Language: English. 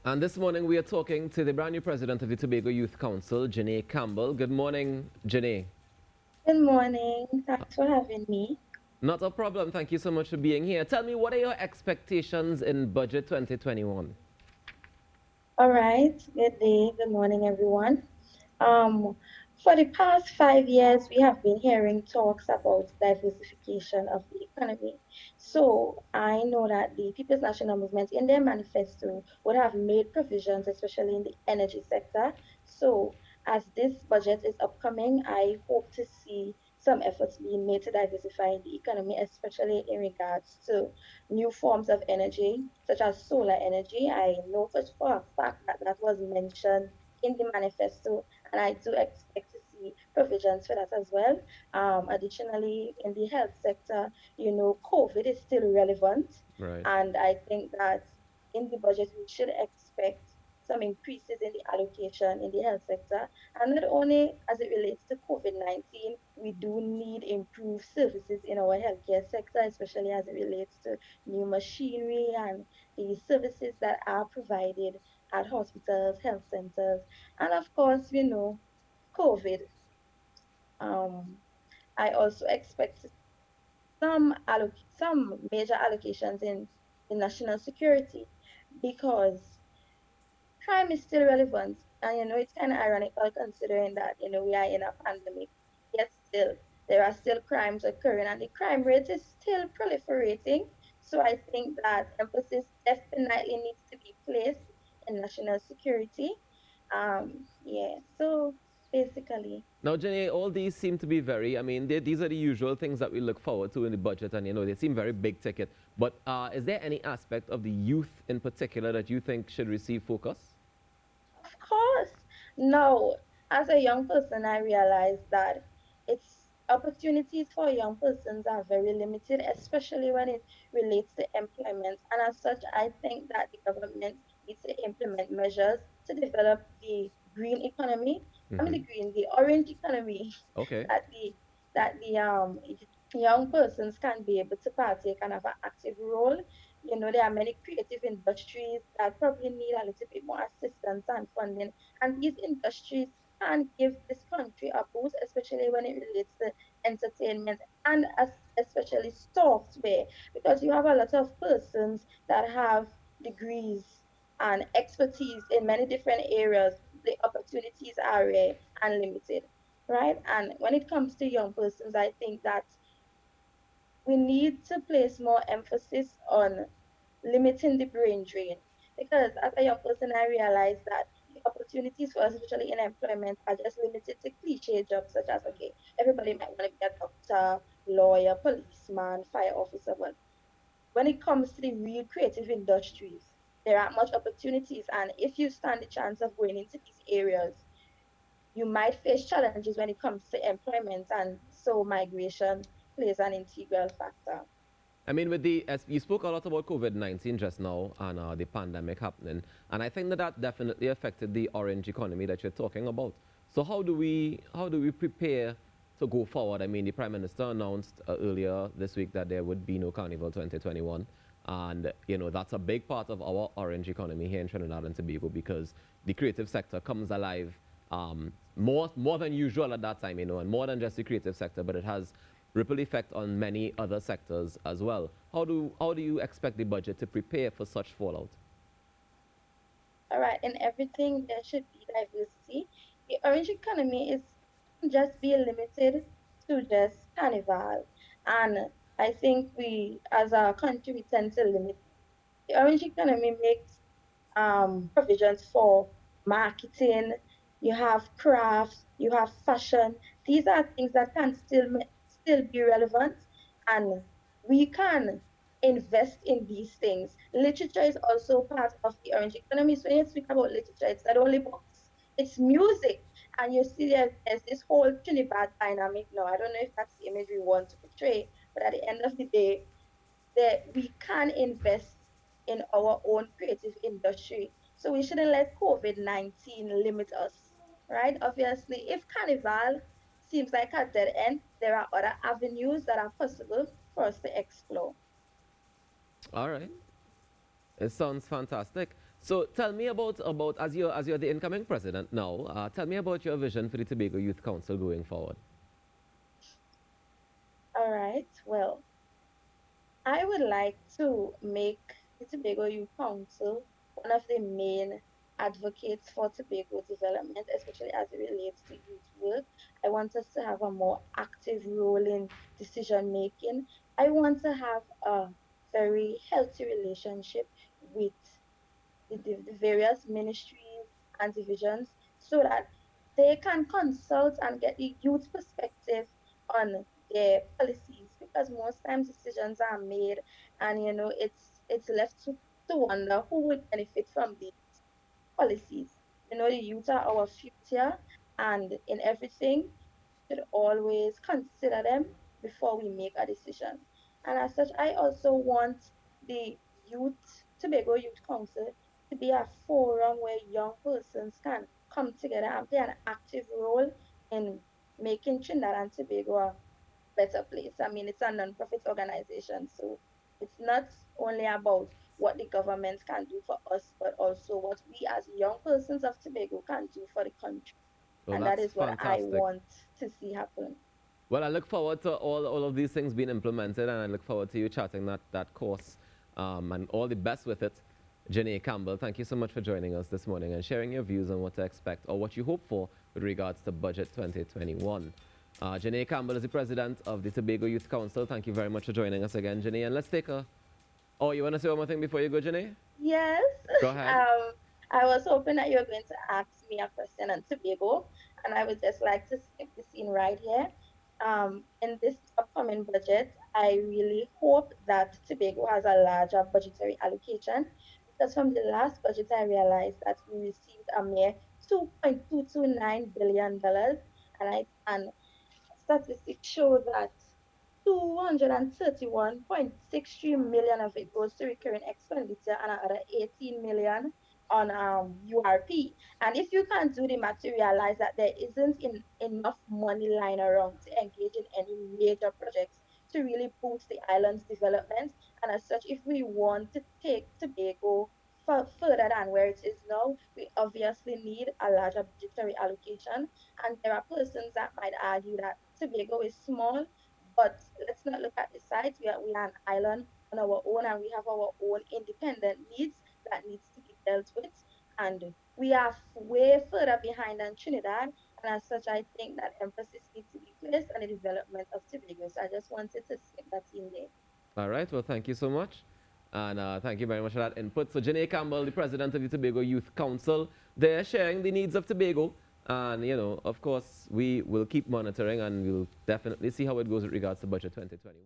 And this morning we are talking to the brand new president of the Tobago Youth Council, Janae Campbell. Good morning, Janae. Good morning. Thanks for having me. Not a problem. Thank you so much for being here. Tell me, what are your expectations in Budget 2021? All right. Good day. Good morning, everyone. Um, for the past 5 years, we have been hearing talks about diversification of the economy. So I know that the People's National Movement, in their manifesto, would have made provisions, especially in the energy sector. So as this budget is upcoming, I hope to see some efforts being made to diversify the economy, especially in regards to new forms of energy, such as solar energy. I know for a fact that that was mentioned in the manifesto, and I do expect to see provisions for that as well. Additionally, in the health sector, COVID is still relevant, Right. and I think that in the budget we should expect some increases in the allocation in the health sector. And not only as it relates to COVID-19, we do need improved services in our healthcare sector, especially as it relates to new machinery and the services that are provided at hospitals, health centers, and of course, COVID. Um, I also expect some major allocations in national security because crime is still relevant. And it's kind of ironical considering that we are in a pandemic, yet still there are still crimes occurring and the crime rate is still proliferating. So I think that emphasis definitely needs to be placed in national security. Yeah, so basically. Now, Janae, all these seem to be very, these are the usual things that we look forward to in the budget, and, they seem very big ticket. But is there any aspect of the youth in particular that you think should receive focus? Of course. No, as a young person, I realized that it's opportunities for young persons are very limited, especially when it relates to employment. And as such, I think that the government needs to implement measures to develop the green economy. I mean Mm-hmm. the orange economy, Okay. that the young persons can be able to partake and have an active role. There are many creative industries that probably need a little bit more assistance and funding, and these industries can give this country a boost, especially when it relates to entertainment and especially software, because you have a lot of persons that have degrees and expertise in many different areas. The opportunities are rare and limited, right? And when it comes to young persons, I think that we need to place more emphasis on limiting the brain drain. Because as a young person, I realized that the opportunities for us, especially in employment, are just limited to cliche jobs such as, okay, everybody might want to be a doctor, lawyer, policeman, fire officer. But when it comes to the real creative industries, there aren't much opportunities. And if you stand the chance of going into these areas, you might face challenges when it comes to employment. And so migration plays an integral factor. As you spoke a lot about COVID-19 just now and the pandemic happening, and I think that that definitely affected the orange economy that you're talking about. So how do we prepare to go forward? I mean, the Prime Minister announced earlier this week that there would be no Carnival 2021, and that's a big part of our orange economy here in Trinidad and Tobago because the creative sector comes alive more than usual at that time, and more than just the creative sector, but it has ripple effect on many other sectors as well. How do you expect the budget to prepare for such fallout? All right, in everything there should be diversity. The orange economy is just be limited to just carnival, and I think we, as a country, we tend to limit. The orange economy makes provisions for marketing. You have crafts, you have fashion. These are things that can still be relevant, and we can invest in these things. Literature is also part of the orange economy. So when you speak about literature, it's not only books, it's music. And you see there's this whole Trinidad dynamic now. I don't know if that's the image we want to portray, but at the end of the day, that we can invest in our own creative industry. So we shouldn't let COVID-19 limit us, right? Obviously, if Carnival seems like a dead end, there are other avenues that are possible for us to explore. All right. It sounds fantastic. So tell me about as you're the incoming president now. Tell me about your vision for the Tobago Youth Council going forward. All right. Well, I would like to make the Tobago Youth Council one of the main advocates for Tobago development, especially as it relates to youth work. I want us to have a more active role in decision making. I want to have a very healthy relationship with the various ministries and divisions so that they can consult and get the youth perspective on their policies, because most times decisions are made and it's left to wonder who would benefit from these policies. The youth are our future, and in everything should always consider them before we make a decision. And as such, I also want the youth, Tobago Youth Council, to be a forum where young persons can come together and play an active role in making Trinidad and Tobago a better place. I mean, it's a non-profit organization, so it's not only about what the government can do for us, but also what we as young persons of Tobago can do for the country. Well, And that that's is what I fantastic. want to see happen. Well, I look forward to all of these things being implemented, and I look forward to you charting that course, and all the best with it. Janae Campbell, thank you so much for joining us this morning and sharing your views on what to expect or what you hope for with regards to Budget 2021. Janae Campbell is the president of the Tobago Youth Council. Thank you very much for joining us again, Janae. And let's take a... Oh, you want to say one more thing before you go, Janae? Yes. Go ahead. I was hoping that you were going to ask me a question on Tobago, and I would just like to skip the scene right here. In this upcoming budget, I really hope that Tobago has a larger budgetary allocation, because from the last budget, I realized that we received a mere $2.229 billion, and statistics show that 231.63 million of it goes to recurring expenditure and another 18 million on URP. And if you can do the math, you realize that there isn't enough money lying around to engage in any major projects to really boost the island's development. And as such, if we want to take Tobago further than where it is now, we obviously need a larger budgetary allocation. And there are persons that might argue that Tobago is small, but let's not look at the size. We are an island on our own, and we have our own independent needs that needs to be dealt with. And we are way further behind than Trinidad. And as such, I think that emphasis needs to be placed on the development of Tobago. So I just wanted to slip that in there. All right. Well, thank you so much. And thank you very much for that input. So, Janae Campbell, the president of the Tobago Youth Council, they're sharing the needs of Tobago. And, of course, we will keep monitoring and we'll definitely see how it goes with regards to Budget 2021.